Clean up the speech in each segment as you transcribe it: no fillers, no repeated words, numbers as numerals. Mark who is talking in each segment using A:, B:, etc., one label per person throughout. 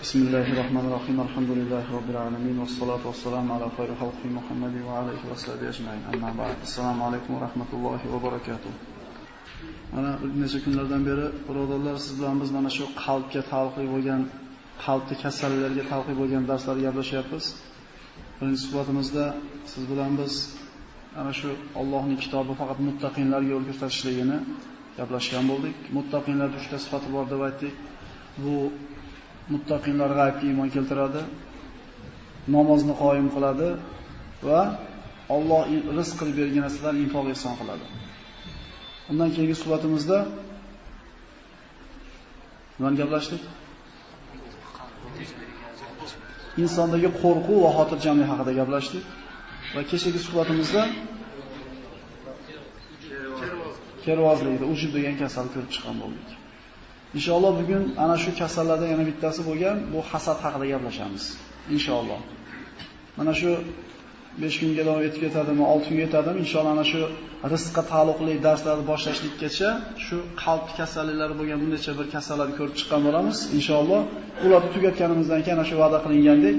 A: Bismillahirrahmanirrahim. Alhamdulillahi rabbil alamin vassalatu vassalamu ala khayri xalqi Muhammad va alihi va sahbihi ajmain. Amma ba'd. Assalomu alaykum va rahmatullohi va barakatuh. Mana necha kunlardan beri birodarlar siz bilan biz mana shu qalbga taalluqli bo'lgan, qalbdagi kasalliklarga taalluqli bo'lgan darslar gaplashyapmiz. Birinchi suhbatimizda siz bilan biz ana shu Allohning kitobi faqat muttaqinlarga yo'l ko'rsatishligini gaplashgan bo'ldik. Muttaqinlarning 3 ta sifati bor deb aytdik. Bu muttaqinlar g'aybga iymon keltiradi, namozni qoyim qiladi va Alloh rizq qilib bergan narsalarni infoq ihson qiladi. Undan keyingi suhbatimizda nimani gaplashdik? Insondagi qo'rquv va xotirjamlik haqida gaplashdik va kechagi suhbatimizda kervozlikda ujub degan kasal ko'rib chiqqan bo'ldik. Inshaalloh bugun ana shu kasallardan yana bittasi bo'lgan bu hasad haqida gaplashamiz. Inshaalloh. Mana shu 5 kunga davom etib ketadimi, 6 kunga yetadimi? Inshaalloh ana shu rizqqa taalluqli darslarni boshlashlikkacha shu qalb kasalliklari bo'lgan bir necha bir kasallarni ko'rib chiqqan bo'lamiz. Inshaalloh ularni tugatganimizdan keyin ana shu va'da qilingandek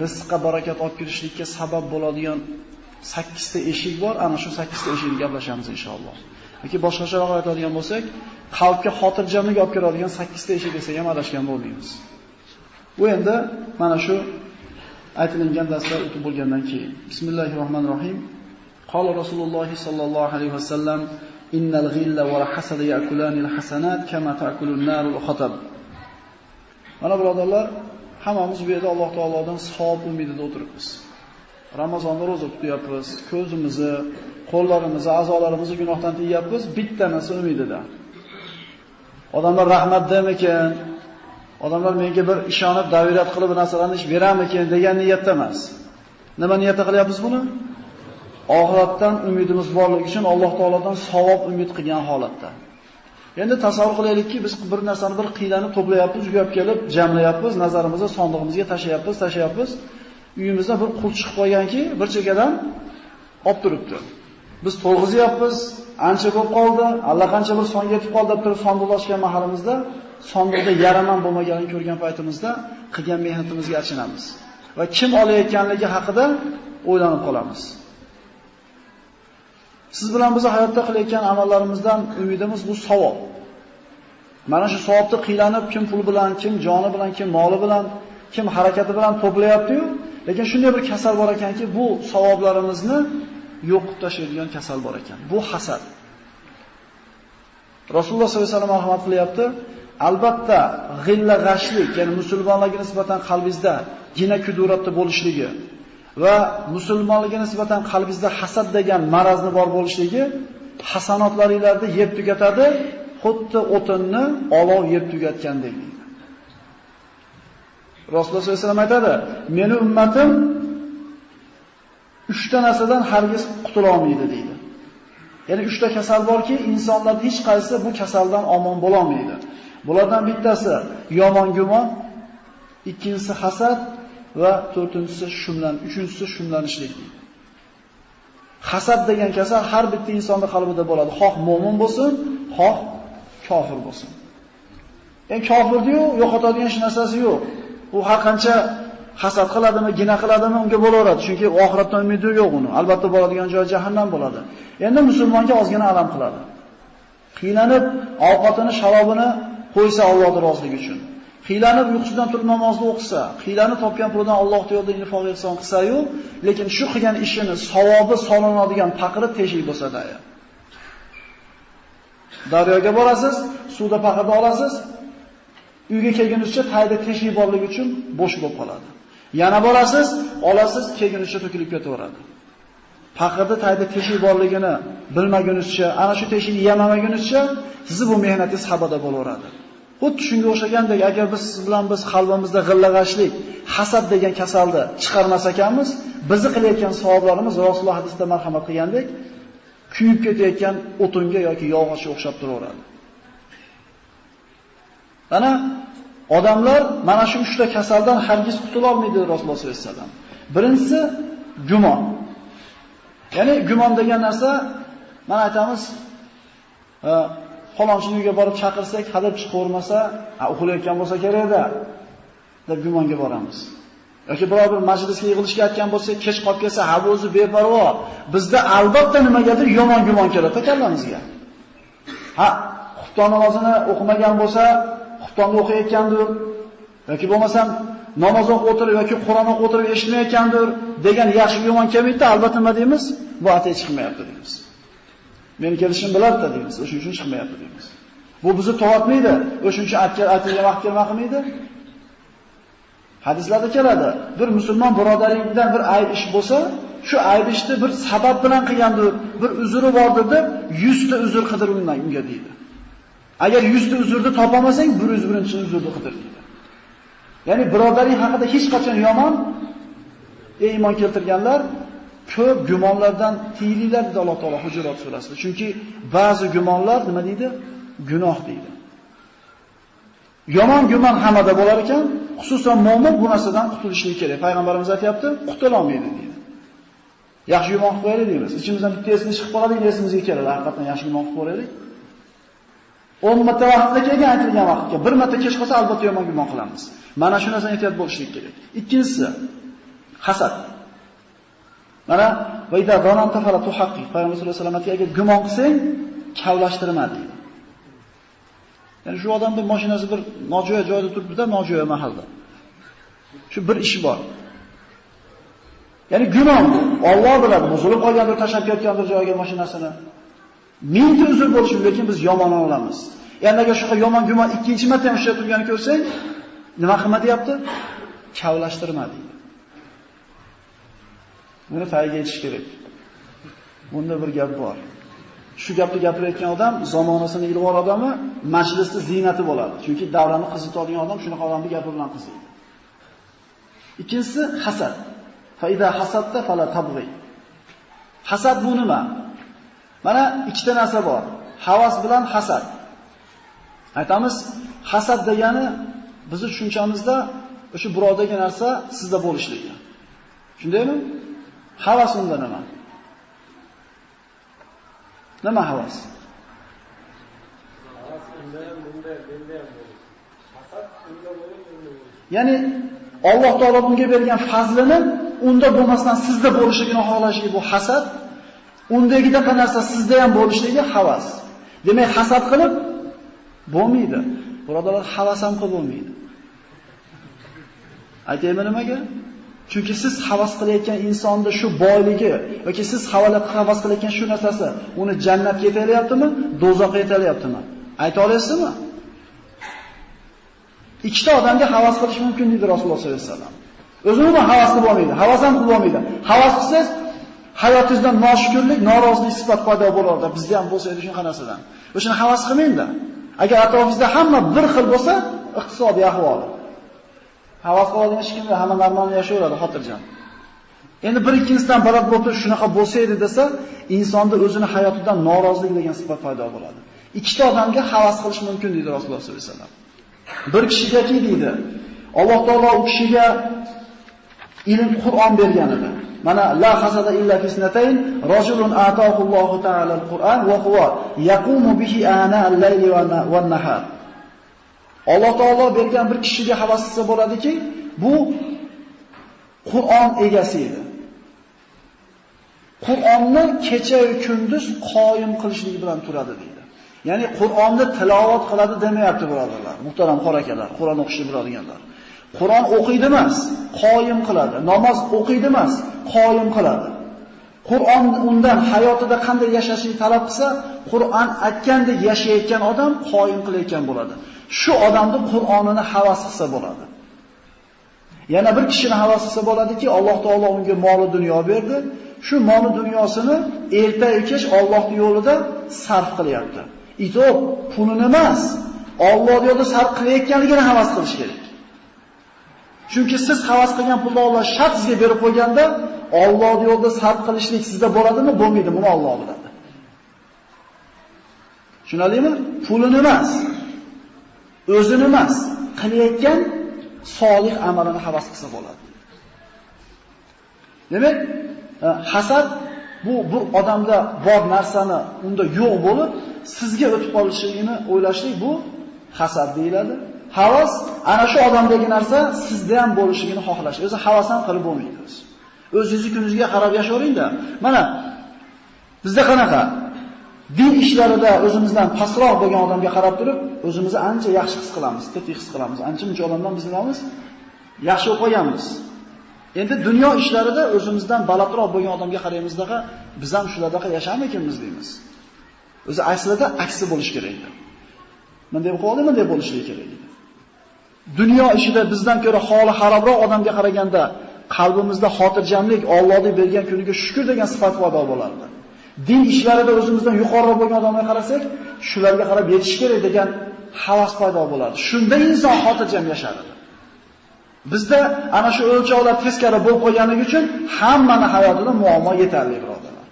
A: rizqqa barakat olib kirishlikka sabab bo'ladigan 8 ta eshik bor. Ana shu 8 ta eshikni gaplashamiz inshaalloh. Yoki boshqacharoq aytadigan bo'lsak, qalbga xotirjamlik olib kiradigan 8 ta eshik desak ham adashgan bo'lmaymiz. Bu endi mana shu aytilgan darslar o'tib bo'lgandan keyin. Bismillahirrohmanirrohim. Qala Rasululloh sallallohu alayhi vasallam: "Innal ghilla wal hasada ya'kulanil hasanat kama ta'kulun narul khatab." Mana birodarlar, hammamiz bu yerda Alloh taolodan savob umidida o'tiribmiz. Ramazonda roza tutyapmiz, ko'zimizni, qo'llarimizni, a'zolarimizni gunohdan tiyapmiz, bitta narsa umidida. Odamlar rahmat demikin, odamlar menga bir ishonib, davirat qilib narsalarni ish beramikin degan niyatda emas. Nima niyatda qilyapmiz buni? Oxiratdan umidimiz borligi uchun Alloh taolodan savob umid qilgan holatda. Endi tasavvur qilaylikki, biz bir narsani bir qiylanib to'playapmiz, uyga kelib jamlayapmiz, nazarimizni sondig'imizga tashlayapmiz. Uyimizda bir qul chiqib qolganki, bir chekadan olib turibdi. Biz to'g'rizyapmiz, ancha bo'lib qoldi, allaqancha bir songa yetib qoldi deb turib sondiqlashgan mahalimizda, sondiqda yaraman bo'lmaganini ko'rgan paytimizda qilgan mehnatimizga achinamiz va kim olayotganligi haqida o'ylanib qolamiz. Siz bilan biz hayotda qilayotgan amallarimizdan umidimiz bu savob. Mana shu savobni qiylanib kim pul bilan, kim joni bilan, kim moli bilan, kim harakati bilan to'playapti-yu, lekin shunday bir kasal bor ekanki, bu savoblarimizni yo'qib tashlaydigan kasal bor ekan. Bu hasad. Rasululloh sollallohu alayhi vasallam marhamat qilyapti. Albatta, g'illa g'ashlik, ya'ni musulmonlarga nisbatan qalbingizda gina kuduratda bo'lishligi va musulmonlarga nisbatan qalbingizda hasad degan marazni bor bo'lishligi hasanotlaringizda yeb tugatadi, xuddi o'tinni olov yeb tugatgandek. Rasululloh sollallohu alayhi vasallam aytadi, meni ummatim 3 ta narsadan hargiz qutula olmaydi deydi. Ya'ni 3 ta kasal borki, insonlar hech qaysi bu kasaldan omon bo'la olmaydi. Bulardan bittasi yomon gumon, ikkinchisi hasad va to'rtinchisi uchinchisi shumlanishlik. Hasad degan kasal har bitta insonning qalbida bo'ladi. Xoh mo'min bo'lsin, xoh kofir bo'lsin. Endi kofirdiyu, yo'qotadigan hech narsasi yo'q. U har qancha hasad qiladimi, gina qiladimi, unga bo'laveradi. Chunki oxiratdan umidi yo'q uni. Albatta boradigan joy jahannam bo'ladi. Endi musulmonga ozgina alam qiladi. Qiylanib ovqatini, sharobini qo'ysa Allohning roziligi uchun. Qiylanib uyqusidan turib namozni o'qisa, qiylanib topgan pulidan Alloh yo'lida infoq ihson qilsa-yu, lekin shu qilgan ishini savobi solinadigan paqiri teshik bo'lsa-da. Daryoga borasiz, suvda paqirni olasiz, uyga kelgunizcha tayda teshik borligi uchun bo'sh bo'lib qoladi. Yana borasiz, olasiz, kelgunizcha to'kilib ketaveradi. Paqirda tayda teshik borligini bilmagunizcha, ana shu teshikni yemamagunizcha, sizni bu mehnatingiz habada bo'laveradi. Xuddi shunga o'xshagandek, agar siz bilan biz qalbimizda g'illag'ashlik, hasad degan kasalni chiqarmas ekanmiz, bizni qilayotgan savoblarimiz Rasululloh hadisda marhamat qilgandek, kuyib ketayotgan o'tinga yoki yog'ochga o'xshab turaveradi. Ana odamlar mana shu 3 ta kasaldan hargiz qutula olmaydi Rasululloh sollallohu alayhi vasallam. Birinchisi gumon. Ya'ni gumon degan narsa, mana aytamiz, falonchining uyiga borib chaqirsak, hadab chiqavermasa, uxlayotgan bo'lsa kerak-da. deb gumonga boramiz. Yoki biror bir majlisga yig'ilishga aytgan bo'lsak, kech qolib kelsa, ha bu o'zi beparvo. Bizda albatta nimagadir yomon gumon keladi kallamizga. Ha, xufton namozini o'qimagan bo'lsa, xuftonni o'qiyotgandir yoki bo'lmasam namoz o'qib o'tirib yoki Qur'on o'qib o'tirib eshitmayotgandir degan yaxshi gumon kelmaydi, albatta nima deymiz? Bu atay chiqmayapti deymiz. Meni kelishim bilardi deymiz, o'shuning uchun chiqmayapti deymiz. Bu bizni to'g'ritmaydi. O'shuning uchun aytilgan vaqt kelma qilmaydi. Hadislarda keladi. Bir musulmon birodaringizdan bir ayb ish bo'lsa, shu ayb ishni bir sabab bilan qilgandir, bir uzri bordir deb 100 ta uzr qidir unga deydi. Agar 100 ta uzrni topa olmasang, 101-chi uzrni qidir deydi. Ya'ni birodaring haqida hech qachon yomon iymon keltirganlar ko'p gumonlardan tiyilinglar dedi Alloh taolo Hujurat surasida. Chunki ba'zi gumonlar nima deydi? Gunoh deydi. Yomon gumon hamada bo'lar ekan, xususan mu'min bu narsadan qutulishi kerak. Payg'ambarimiz aytayapti, qutula olmaydi deydi. Yaxshi gumon qilib qo'yaylik deymiz. Ichimizdan bittasi chiqib qoladi, esimizga keladi. Haqiqatan yaxshi gumon qilib qo'yaylik. 10 marta vaqtida kelgan aytilgan vaqtga bir marta kech qolsa albatta yomon gumon qilamiz. Mana shu narsani ehtiyot bo'lishlik kerak. Ikkinchisi hasad. Mana va idza zananta fala tuhaqqiq. Payg'ambar sollallohu alayhi vasallam agar gumon qilsang, kavlashtirma deydi. Ya'ni shu odam bir mashinasi bir nojo'ya joyda turibdi-da, nojo'ya mahalda. Shu bir ishi bor. Ya'ni gumon bu. Alloh biladi, buzilib qolgandir, tashlab ketgandir joyga mashinasini. Mingta uzr bo'lishi, lekin biz yomon olamiz. Endi agar shu yomon gumon ikkinchi marta ham ushlab turganini ko'rsang, nima qilma deyapti? Kavlashtirma deydi. Buni tagiga yetish kerak. Bunda bir gap bor. Shu gapni gapirayotgan odam zamonasining ilg'or odami, majlisda ziynati bo'ladi. Chunki davrani qizitadigan odam shunaqa odamni gapi bilan qiziydi. Ikkinchisi hasad. Fa idza hasadta fala tabghi. Hasad bu nima? Mana ikkita narsa bor. Havas bilan hasad. Aytamiz, hasad degani bizning tushunchamizda o'sha birovdagi narsa sizda bo'lishligi. Shundaymi? Havas unda nima? Nima havas? Ya'ni Alloh taolo bunga bergan fazlini unda bo'lmasdan sizda bo'lishligini xohlashligi bu hasad. Undagidaqa narsa sizda ham bo'lishligi havas. Demak, hasad qilib bo'lmaydi. Birodarlar, havas ham qilib bo'lmaydi. Aytaymi nimaga? Chunki siz havas qilayotgan insonda shu boyligi yoki siz havas qilayotgan shu narsasi uni jannatga yetalyaptimi, do'zaxga yetalyaptimi? Ayta olasizmi? Ikkita odamga havas qilish mumkin deydi Rasululloh sollallohu alayhi vasallam. O'zini havas qilib olmaydi, havas ham qilib olmaydi. Havas qilsangiz hayotingizda noshukrlik, norozilik sifat paydo bo'ladi. Bizda ham bo'lsa edi shunaqa narsadan. O'shani havas qilmaydi. Agar atrofingizda hamma bir xil bo'lsa, iqtisodiy ahvoli havas qiladigan hech kimda hamma normal yashayveradi, xotirjam. Endi bir ikkinchisidan baland bo'lib shunaqa bo'lsa edi desa, insonda o'zini hayotidan norozilik degan sifat paydo bo'ladi. Ikkita odamga havas qilish mumkin deydi Rasululloh sollallohu alayhi vasallam. Bir kishigaki deydi, Alloh taolo u kishiga ilm Qur'on bergan edi. Mana la hasada illa fi snatayn, rajulun ataahu Allohu ta'ala al-Qur'an wa huwa yaqumu bihi ana al-layli wan-nahar. Alloh taolo bergan bir kishiga havas qilsa bo'ladiki, bu Qur'on egasi edi. Qur'onni kecha va kunduz qoyim qilishligi bilan turadi deydi. Ya'ni Qur'onni tilovat qiladi demayapti birodarlar, muhtaram qorakalar, Qur'on o'qishni biladiganlar. Qur'on o'qiydi emas, qoyim qiladi. Namoz o'qiydi emas, qoyim qiladi. Qur'on undan hayotida qanday yashashini talab qilsa, Qur'on aytgandek yashayotgan odam qoyim qilayotgan bo'ladi. Shu odamni Qur'onini havas qilsa bo'ladi. Yana bir kishini havas qilsa bo'ladiki, Alloh taolo unga mol dunyo berdi. Shu mol dunyosini erta-yu kech Allohning yo'lida sarf qilyapti. Ito'p pulini emas, Alloh yo'lida sarf qilayotganligini havas qilish kerak. Chunki siz havas qilgan pulni Alloh shart sizga berib qo'yganda, Alloh yo'lida sarf qilishlik sizda bo'ladimi, bo'lmaydi, buni Alloh biladi. Tushunalingmi? Pulini emas, o'zini emas, qilayotgan solih amalini havas qilsa bo'ladi. Demak, hasad bu odamda bor narsani unda yo'q bo'lib, sizga o'tib qolishligini o'ylashlik bu hasad deyiladi. Havas ana shu odamdagi narsa sizda ham bo'lishligini xohlash. O'zi havas ham qilib bo'lmaydi. O'zingizni kuningizga qarab yashayveringda. Mana bizda qanaqa? Din ishlarida o'zimizdan pastroq bo'lgan odamga qarab turib, o'zimizni ancha yaxshi his qilamiz, tetik his qilamiz. Ancha-muncha odamdan biz nimamiz? Yaxshi o'qib qolganmiz. Endi dunyo ishlarida o'zimizdan balandroq bo'lgan odamga qaraymizdaqa, biz ham shulardaqa yasharmikanmiz deymiz. O'zi aslida aksi bo'lish kerak edi. Bunday qoldi, bunday bo'lishi kerak edi. Dunyo ishida bizdan ko'ra holi xarobroq odamga qaraganda qalbimizda xotirjamlik, Allohning bergan kuniga shukr degan sifat paydo bo'lardi. Din ishlarida o'zimizdan yuqoriroq bo'lgan odamga qarasak, shularga qarab yetish kerak degan havas paydo bo'lardi. Shunda inson xotirjam yashardi. Bizda ana shu o'lchovlar teskari bo'lib qolganligi uchun hammaning hayotida muammo yetarli birodarlar.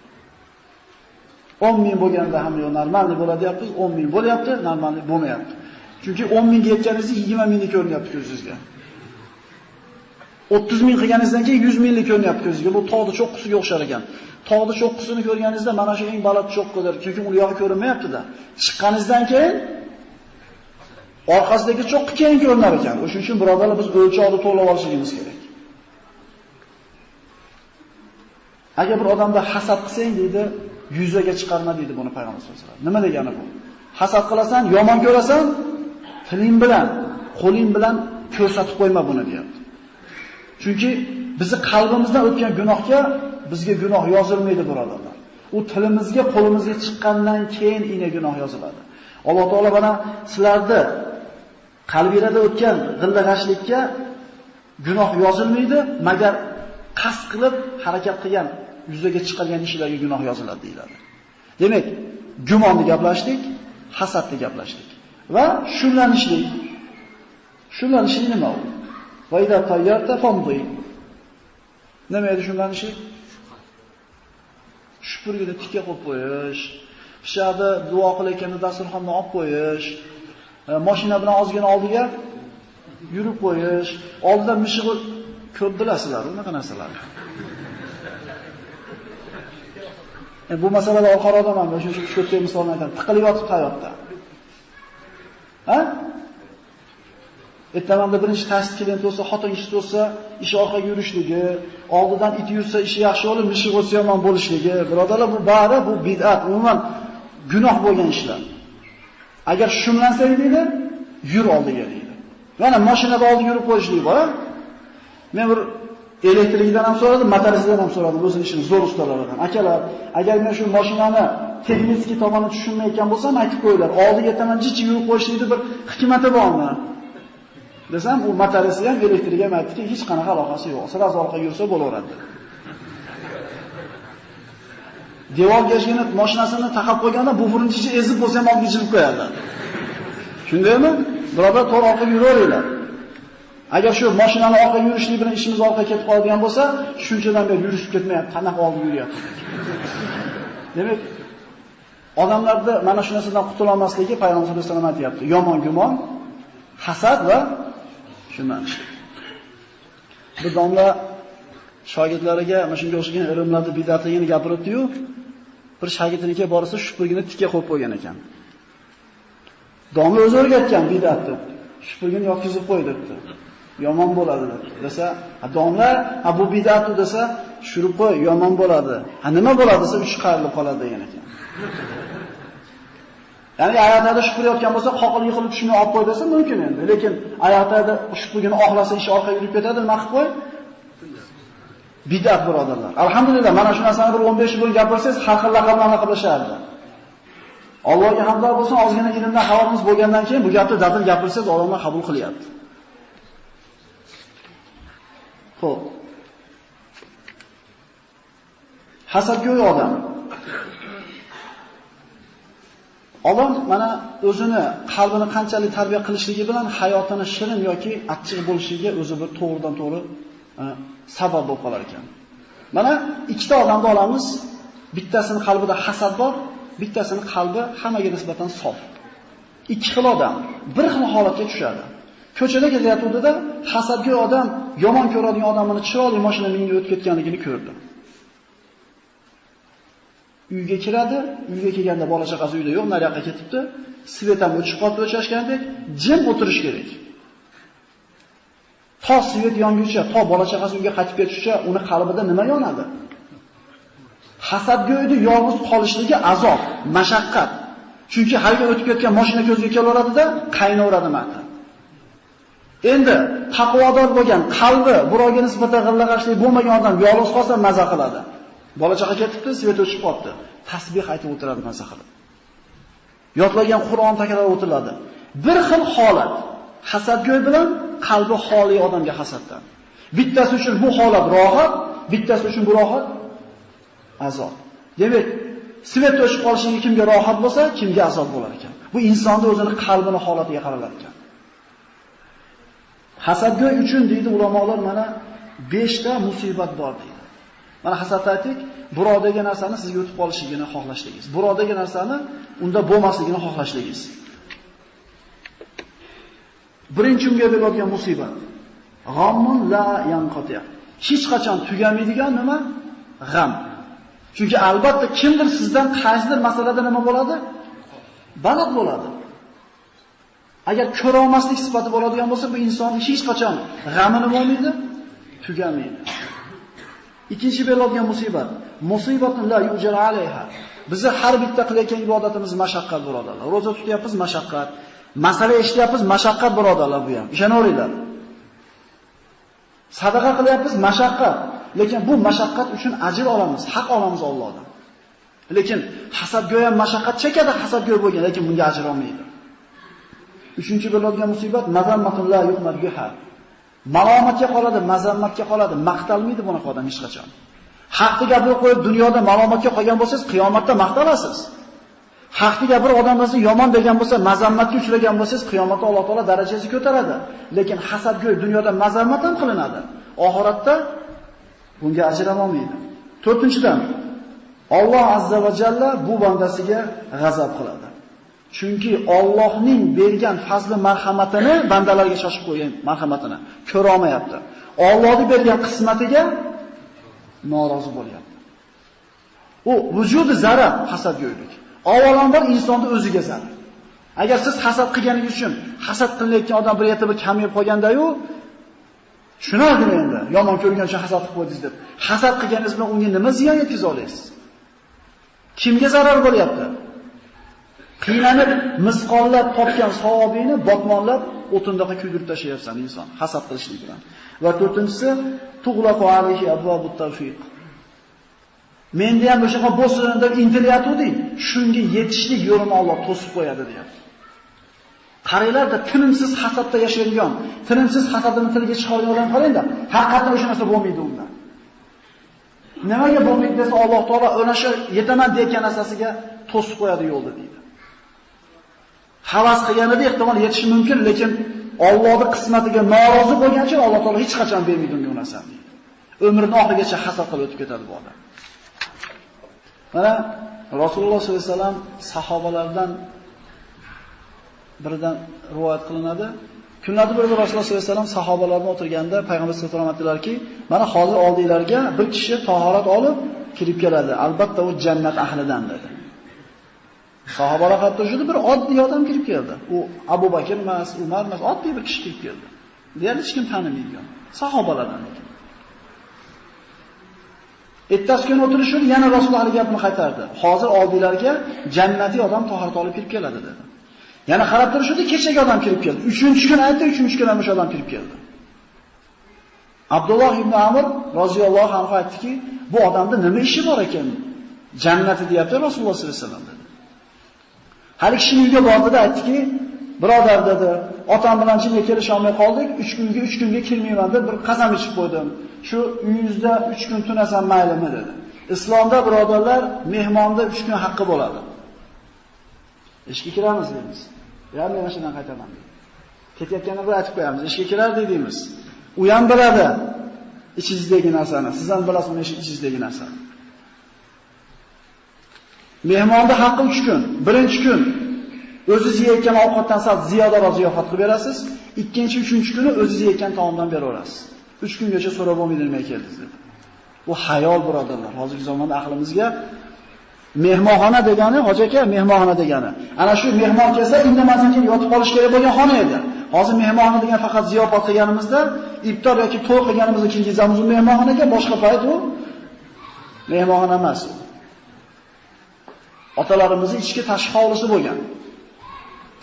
A: 10 ming bo'lganda ham normalniy bo'ladi deyapmiz, 10 ming bo'lyapti, normalniy bo'lmayapti. Chunki 10 mingga yetganingizda 20 minglik ko'rinyapti ko'zingizga. 30 ming qilganingizdan keyin 100 minglik ko'rinyapti ko'zingizga. Bu tog'ning cho'qqisiga o'xshar ekan. Tog'ning cho'qqisini ko'rganingizda mana shu eng baland cho'qqidir, chunki u yog'i ko'rinmayapti-da. Chiqqaningizdan keyin orqasidagi cho'qqi keyin ko'rinar ekan. O'shuning uchun birodarlar biz o'lchovni to'g'rilab olishimiz kerak. Agar bir odamda hasad qilsang deydi, yuzaga chiqarma deydi buni payg'ambar sollallohu alayhi vasallam. Nima degani bu? Hasad qilasan, yomon ko'rasan, tiling bilan, qo'ling bilan ko'rsatib qo'yma buni deyapti. Chunki bizni qalbimizdan o'tgan gunohga bizga gunoh yozilmaydi birodarlar. U tilimizga, qo'limizga chiqqandan keyin gunoh yoziladi. Alloh taolo mana sizlarda qalbingizda o'tgan g'illag'ashlikka gunoh yozilmaydi, magar qasd qilib harakat qilgan, yuzaga chiqargan ishlarga gunoh yoziladi deyiladi. Demak, gumonni gaplashdik, hasadni gaplashdik va shunlanishlik. Shunlanishlik nima u? Va ida tayyarta famdi. Nima edi shunlanishlik? Shupurgida tikka qo'yib qo'yish, pishadi, duo qilayotganda dasturxondan olib qo'yish, mashina bilan ozgina oldiga yurib qo'yish, oldidan mishig'i ko'p bilasizlar, unaqa narsalarni. Bu masalada orqar odamman, o'sha ko'pga misolni aytaman. Tiqilib yotibdi hayotda. Ha? Ertamanda birinchi tashqi klient bo'lsa, xotin kishi bo'lsa, ish orqaga yurishligi, oldidan it yursa ishi yaxshi bo'lib, mishig o'tsa yomon bo'lishligi. Birodarlar, bu bari bu bid'at, umuman gunoh bo'lgan ishlar. Agar shunlansang deydi, yur oldiga deydi. Mana mashinada oldiga yurib qo'yishlik bor. Men bir elektrikidan ham so'radim, motorisidan ham so'radim, o'zining ishini zo'r ustalaridan. Akalar, agar men shu mashinani texnik tomonini tushunmayotgan bo'lsam, aytib qo'yinglar. Oldiga ertaman jichi yurib qo'yishlikning bir hikmati bormi? Desam, u motorisi ham elektrikga ham aytdiki, hech qanaqa aloqasi yo'q. Siraz orqaga yursa bo'laveradi. Devorga yashgina mashinasini taqab qo'yganda bu birinchi ezib bo'lsa ham oldiga jilib qo'yadi. Shundaymi? Birobar to'g'ri orqaga yuraveringlar. Agar shu mashinani orqaga yurishlik bilan ishimiz orqaga ketib qoladigan bo'lsa, shunchadan beri yurishib ketmayapti, qanaqa oldiga yuryapti. Demak, odamlarda mana shu narsadan qutula olmasligi payg'ambar sollallohu alayhi vasallam aytayapti. Yomon gumon, hasad va shundan. Bu domla shogirdlariga mana shunga o'xshagan ilmlarni bid'atligini gapiribdi-yu, bir shogirdiga borsa shupurgini tikka qo'yib qo'ygan ekan. Domla o'zi o'rgatgan bid'atni. Shupurgini yotkizib qo'y debdi. Yomon bo'ladi deb. Desa, domla, bu bid'at desa, tushirib qo'y, yomon bo'ladi. Nima bo'ladi desa, uch qayrilib qoladi degan ekan. Ya'ni ayotlarda shupurayotgan bo'lsa, qoqilib yiqilib tushmay olib qo'y desa mumkin endi. Lekin ayotlarda shupurgini oxlasa ish orqaga yurib ketadi, nima qilib qo'y? Bid'at birodarlar. Alhamdulillah, mana shu narsani bir 15 yil gapirsangiz, har xil laqablarni qilishadi. Allohga hamdlar bo'lsin, ozgina ilmdan xabarimiz bo'lgandan keyin bu gapni dadil gapirsangiz, odamlar qabul qilyapti. Xo'p. Hasadgo'y odam. Odam mana o'zini, qalbini qanchalik tarbiya qilishligi bilan hayotini shirin yoki achchiq bo'lishiga o'zi bir to'g'ridan-to'g'ri sabab bo'lib qolar ekan. Mana ikkita odamni olamiz, bittasining qalbida hasad bor, bittasining qalbi hammaga nisbatan sof. Ikki xil odam bir xil holatga tushadi. Ko'chada ketayotganda hasadgo'y odam yomon ko'radigan odamni chiroyli mashina minib o'tib ketganligini ko'rdi. Uyga kiradi, uyga kelganda bola chaqasi uyda yo'q, nariyoqqa ketibdi. Svet ham o'chib qolib o'chashgandek, jim o'tirish kerak. To svet yonguncha, to bola chaqasi uyga qaytib ketishicha uni qalbida nima yonadi? Hasadgo'yni yolg'iz qolishligi azob, mashaqqat. Chunki har kun o'tib ketgan mashina ko'ziga kelaveradida, qaynaveradi ma'ta. Endi taqvodor bo'lgan, qalbi birovga nisbatan g'illag'ashlik bo'lmagan odam yolg'iz qolsa maza qiladi. Bola chaqa ketibdi, svet o'chib qoldi. Tasbih aytib o'tiradi maza qilib. Yodlagan Qur'on takror o'tiladi. Bir xil holat. Hasadgo'y bilan qalbi xoli odamga hasaddan. Bittasi uchun bu holat rohat, bittasi uchun bu rohat azob. Demak, svet o'chib qolishiga kimga rohat bo'lsa, kimga azob bo'lar ekan. Bu insonning o'zini qalbini holatiga qaralar ekan. Hasadgo'y uchun deydi ulamolar mana 5 ta musibat bor deydi. Mana hasad aytdik, birovdagi narsani sizga o'tib qolishligini xohlashligingiz. Birovdagi narsani unda bo'lmasligini xohlashligingiz. Birinchi unga bo'ladigan musibat. G'ammun la yanqati. Hech qachon tugamaydigan nima? G'am. Chunki albatta kimdir sizdan qaysidir masalada nima bo'ladi? Baliq bo'ladi. Agar ko'ra olmaslik sifati bo'ladigan bo'lsa, bu inson hech qachon g'amini bo'lmaydi, tugamaydi. Ikkinchi bo'ladigan musibat. Musibatun la yujar alayha. Bizi har bitta qilayotgan ibodatimiz mashaqqat birodarlar. Roza tutyapmiz, mashaqqat. Masala eshityapmiz, mashaqqat birodarlar bu ham. Ishonaveringlar. Sadaqa qilyapmiz, mashaqqat. Lekin bu mashaqqat uchun ajr olamiz, haq olamiz Allohdan. Lekin hasadgo'y ham mashaqqat chekadi, hasadgo'y bo'lgan, lekin bunga ajr olmaydi. Uchinchi bo'ladigan musibat mazammatun la yuhmad biha. Malomatga qoladi, mazammatga qoladi, maqtalmaydi bunaqa odam hech qachon. Haqni gapirib qo'yib dunyoda malomatga qolgan bo'lsangiz, qiyomatda maqtalasiz. Haqni gapirib odamlarni yomon degan bo'lsa, mazammatga uchragan bo'lsangiz, qiyomatda Alloh taolo darajangizni ko'taradi. Lekin hasadgo'y dunyoda mazammat ham qilinadi. Oxiratda bunga ajr olmaydi. To'rtinchidan, Alloh azza va jalla bu bandasiga g'azab qiladi. Chunki Allohning bergan fazli marhamatini bandalarga shoshib qo'ygan marhamatini ko'ra olmayapti. Allohning bergan qismatiga norozi bo'lyapti. U vujudi zarar hasadgo'ylik. Avvalambor insonning o'ziga zarar. Agar siz hasad qilganingiz uchun hasad qilayotgan odam bir yerda bir kamayib qolganda-yu, tushunardim endi. Yomon ko'rgan uchun hasad qilib qo'ydingiz deb. Hasad qilganingiz bilan unga nima ziyon yetkiza olasiz? Kimga zarar bo'lyapti? Qiynanib, misqollab topgan savobini botmonlab, o'tindaqa kuydirib tashlayapsan inson hasad qilishlik bilan. Va to'rtinchisi, tug'laqu alayhi abwabut tawfiq. Menda ham o'sha bo'lsin deb intilyatuvding, shunga yetishlik yo'lini Alloh to'sib qo'yadi deyapti. Qaranglar-da, tinimsiz hasadda yashaydigan, tinimsiz hasadini tilga chiqargan odam qarangda, haqiqatan o'sha narsa bo'lmaydi unda. Nimaga bo'lmaydi desa, Alloh taolo o'sha yetaman degan narsasiga to'sib qo'yadi yo'lda deydi. Havas qilganida ehtimol yetishi mumkin, lekin Allohning qismatiga norozi bo'lgani uchun Alloh taolo hech qachon bermaydi unga narsani. Umrining oxirigacha hasad qilib o'tib ketadi bu odam. Mana Rasululloh sollallohu alayhi vasallam sahobalardan biridan rivoyat qilinadi. Kunlardan birida Rasululloh sollallohu alayhi vasallam sahobalarga o'tirganda payg'ambar sollallohu alayhi vasallam aytdilarki, mana hozir oldinglarga bir kishi tahorat olib kirib keladi. Albatta u jannat ahlidan dedi. Sahobalar hatto shunda bir oddiy odam kirib keldi. U Abu Bakr emas, Umar emas, oddiy bir kishi kirib keldi. Deyarli hech kim tanimaydigan sahobalardan ekan. Ertasi kuni o'tirishib yana Rasululloh gapini qaytardi. Hozir oldinglarga jannatiy odam tahorat olib kirib keladi dedi. Yana qarab turishdi, kechagi odam kirib keldi. 3-chi kun aytdi, 3-chi kun ham o'sha odam kirib keldi. Abdulloh ibn Amr roziyallohu anhu aytdiki, bu odamda nima ishi bor ekan? Jannati deyapti Rasululloh sollallohu alayhi vasallam dedi. Hali kishining uyiga bordida aytdiki, birodar dedi, otam bilan chinga kelisha olmay qoldik, 3 kunga kirmayman deb bir qasam ichib qo'ydim. Shu uyingizda 3 kun tunasam maylimi dedi. Islomda birodarlar, mehmonda 3 kun haqqi bo'ladi. Ishga kiramiz deymiz. Ya men mashinadan qaytaman deydi. Ketayotganda bir aytib qo'yamiz, ishga kirar deymiz. U ham biladi ichingizdagi narsani, siz ham bilasiz uni ichingizdagi narsani. Mehmonda haqqi 3 kun. Birinchi kun o'zingiz yeyotgan ovqatdan sal ziyodaroq ziyofat qilib berasiz. Ikkinchi, uchinchi kuni o'zingiz yeyotgan taomdan beraverasiz. 3 kungacha so'rab bo'lmaydi nima keldingiz dedi. Bu hayol birodarlar. Hozirgi zamonda aqlimizga mehmonxona degani, hoji aka, mehmonxona degani. Ana shu mehmon kelsa, indamasdan keyin yotib qolish kerak bo'lgan xona edi. Hozir mehmonxona degan faqat ziyofat qilganimizda iftor yoki to'y qilganimizda kirgizamiz u mehmonxonaga, boshqa payt u mehmonxona emas. Otalarimizning ichki tashqi hovlisi bo'lgan.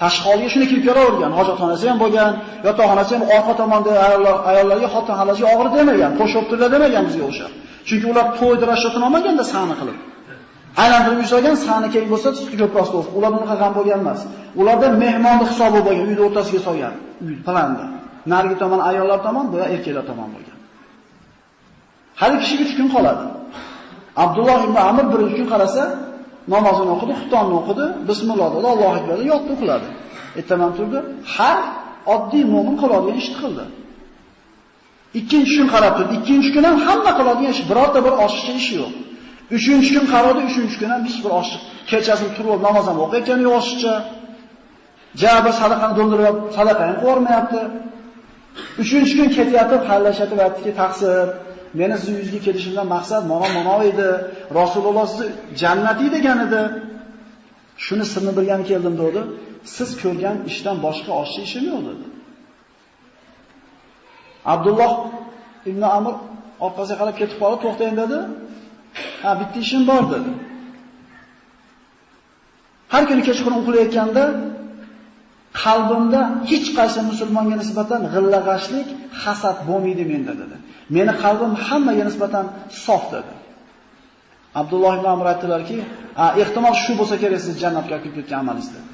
A: Tashqi hovliga shuni kirib kelavergan, hojatxonasi ham bo'lgan, yotoqxonasi ham orqa tomonda ayollarga xotin xalasi og'ir demagan, qo'shib turlar demagan bizga o'xshab. Chunki ular to'yda rashatini olmaganda sahna qilib. Aylantirib yusagan sahna kerak bo'lsa, tutib ko'proq bo'lsin. Ular bunaqa ham bo'lgan emas. Ularda mehmonni hisobi bo'lgan, uyning o'rtasiga solgan, uy planda. Narigi tomon ayollar tomon, bu erkaklar tomon bo'lgan. Har kishi 3 kun qoladi. Abdulloh ibn Amr birinchi kun qarasa, namozini o'qidi, xutonni o'qidi, bismillah dedi, Allohu akbar deb yotdi uxladi. Ertaman turdi, har oddiy mo'min qiladigan ishni qildi. Ikkinchi kun qarab turdi, ikkinchi kun ham hamma qiladigan ish, birorta bir oshiqcha ish yo'q. Uchinchi kun qaradi, uchinchi kun ham hech bir oshiq. Kechasi turib namoz ham o'qiyotgani yo'q oshiqcha. Jabr sadaqani do'ndirib, sadaqa ham qo'rmayapti. Uchinchi kun ketyapti, xallashatib aytdiki, taqsir, meni siz yuzga kelishimdan maqsad mana edi. Rasululloh sizni jannati degan edi. Shuni sirni bilgani keldim dedi. Siz ko'rgan ishdan boshqa oshiq ishim yo'q dedi. Abdulloh ibn Amr orqasiga qarab ketib qoldi, to'xtang dedi. Ha, bitta ishim bor dedi. Har kuni kechqurun uxlayotganda qalbimda hech qaysi musulmonga nisbatan g'illag'ashlik, hasad bo'lmaydi menda dedi. Meni qalbim hammaga nisbatan sof dedi. Abdulloh ibn Amr aytdilarki, ehtimol shu bo'lsa kerak siz jannatga kirib ketgan amalingiz dedi.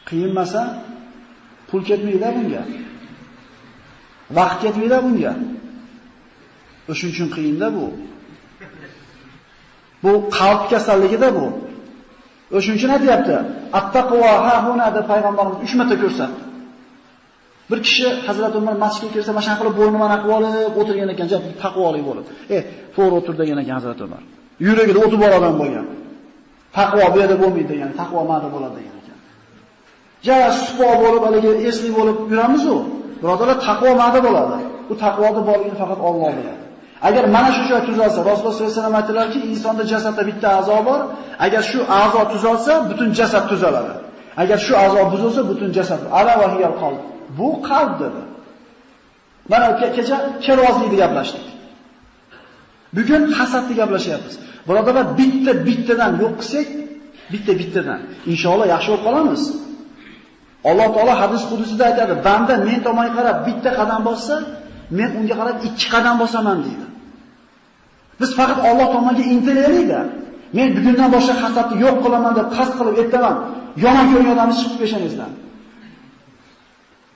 A: Qiyinmasa, pul ketmaydi bunga. Vaqt ketmaydi bunga. O'shuning uchun qiyinda bu. Bu qalb kasalligida bu. O'shuning uchun aytayapti. At-taqvo ha huna deb payg'ambarimiz 3 marta ko'rsatdi. Bir kishi Hazrat Umar masjidga kirsa, mashina qilib bo'ynini mana qilib olib o'tirgan ekan, taqvoli bo'lib. To'g'ri o'tir degan ekan Hazrat Umar. Yuragida o'ti bor odam bo'lgan. Taqvo bu yerda bo'lmaydi degan, taqvo ma'da bo'ladi degan ekan. Supo bo'lib, haligi esli bo'lib yuramiz-ku. Birodarlar, taqvo ma'da bo'ladi. Bu taqvoda borligini faqat Alloh biladi. Agar mana shu joy tuzalsa, Rasululloh sollallohu alayhi vasallam aytdilarki, insonda jasadda bitta a'zo bor. Agar shu a'zo tuzalsa, butun jasad tuzaladi. Agar shu a'zo buzilsa, butun jasad. Ala va hiyal qalb. Bu qalb dedi. Mana kecha kerozlikni gaplashdik. Bugun hasadni gaplashyapmiz. Birodarlar, bittadan yo'q qilsak, bittadan inshaalloh yaxshi bo'lib qolamiz. Alloh taolo hadis qudusida aytadi, banda men tomonga qarab bitta qadam bossa, men unga qarab 2 qadam bosaman deydi. Biz faqat Alloh tomonga intilaylik-da. Men bugundan boshlab hasadni yo'q qilaman deb qasd qilib aytaman. Yomon ko'rgan odamni chiqib peshonangizdan.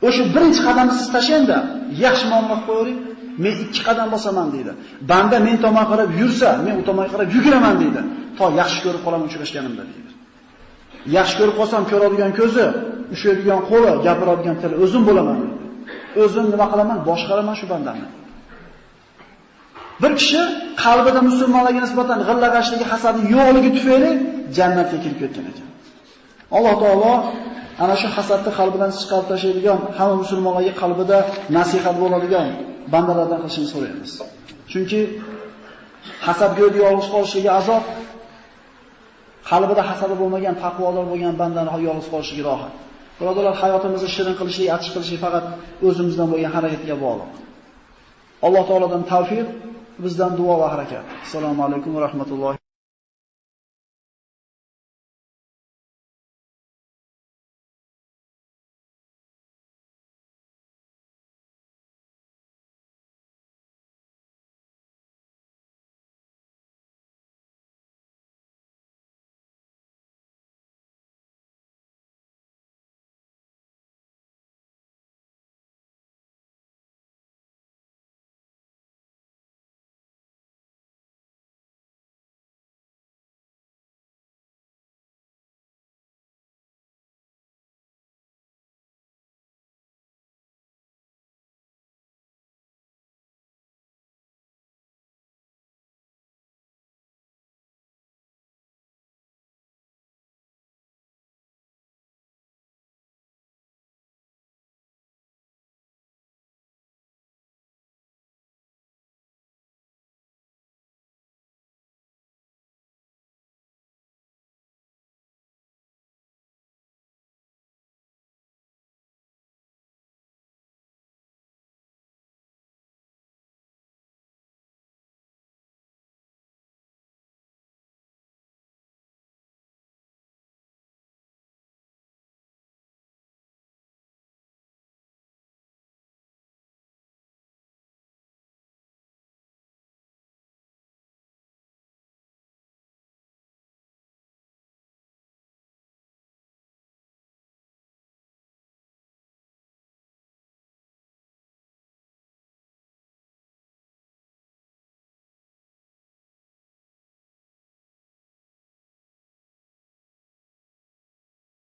A: O'sha birinchi qadamni siz tashlayda, yaxshi muomala qilib qo'ying. Men 2 qadam bosaman deydi. Banda men tomonga qarab yursa, men u tomonga qarab yuguraman deydi. To yaxshi ko'rib qolaman uchrashganimda deydi. Yaxshi ko'rib qolsam ko'radigan ko'zi, ushlaydigan qo'li, gapiradigan tili o'zim bo'laman deydi. O'zim nima qilaman, boshqaraman shu bandani. Bir kishi qalbida musulmonlarga nisbatan g'illag'ashligi, hasadi yo'qligi tufayli jannatga kirib ketgan ekan. Alloh taolo ana shu hasadni qalbidan chiqarib tashlaydigan, hamma musulmonlarga qalbida nasihat bo'ladigan bandalardan qilishini so'raymiz. Chunki hasadgo'yda yolg'iz qolishligi azob, qalbida hasadi bo'lmagan, taqvodor bo'lgan bandani yolg'iz qolishligi rohat. Birodarlar, hayotimizni shirin qilishlik, achchiq qilishlik faqat o'zimizdan bo'lgan harakatga bog'liq. Alloh taolodan tavfiq, bizdan duo va harakat. Assalomu alaykum va rahmatullohi